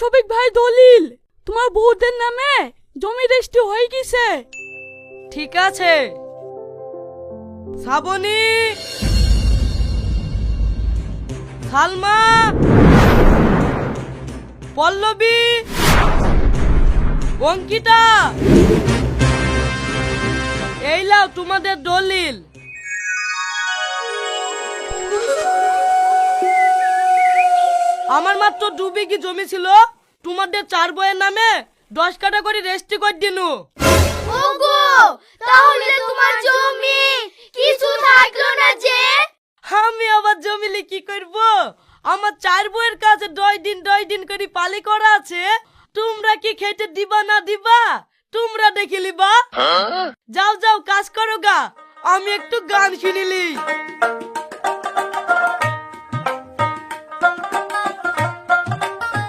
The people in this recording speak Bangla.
শফিক ভাই দলিল তোমার বউদের নামে জমি রেজিস্ট্রি হয়ে গেছে। ঠিক আছে। শ্রাবণী, সালমা, পল্লবী, অঙ্কিতা, এই লাও তোমাদের দলিল। আমার মাত্র 2 বিঘি জমি ছিল, তোমাদের 4 বইয়ের নামে 10 কাঠা করে রেজিস্ট্রি করে দিনু। ওগো, তাহলে তোমার জমি কিছু থাকলো না যে? আমি আবার জমিলে কি করব? আমার 4 বইয়ের কাছে 2 দিন করে পালি করা আছে। তোমরা কি খেতে দিবা না দিবা তোমরা দেখে লিবা। যাও যাও কাজ করো গা, আমি একটু গান শুনিলি।